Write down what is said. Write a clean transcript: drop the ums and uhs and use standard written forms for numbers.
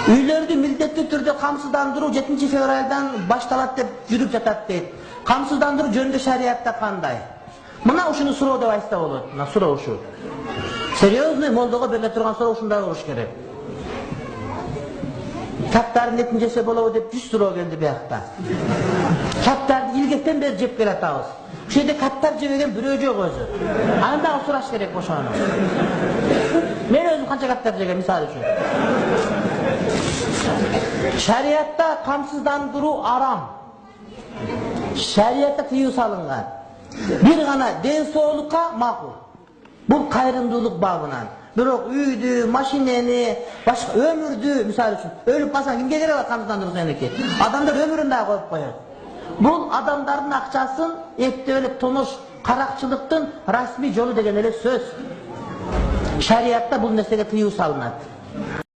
Үйлөрдү милдеттүү түрдө камсыздандыруу 7 февралдан башталат деп жүрүп жатат дейт. Камсыздандыруу жөнүндө шариятта кандай? Мына ушуну суроо деп айтса болот. Мына суроо ушу. Серьезный молдого бериле турган суроо ушундай болуш керек. Каптардын этин жесе болобу деп 100 суроо келди биякта. Каптарды илгектен бери жеп келатабыз. Ушул жерде каптар жебеген бирөө жок өзү. Анда сураш керек ошону. Мен өзүм канча каптар жегем мисалы үчүн. Şeriatta kamsыздандыруу арам. Şeriatta тыюу салынган. Бир гана ден соолукка макул. Бул кайрымдуулук бабынан. Бирок үйдү, машинени, башка өмүрдү, мисалы үчүн, өлүп калсаң кимге керек камсыздандыруу сеники? Адамдар өмүрүн да коюп коет. Бул адамдардын акчасын эптеп эле тонуш каракчылыктын расмий жолу деген эле сөз. Şeriatta бул нерсеге тыюу салынат.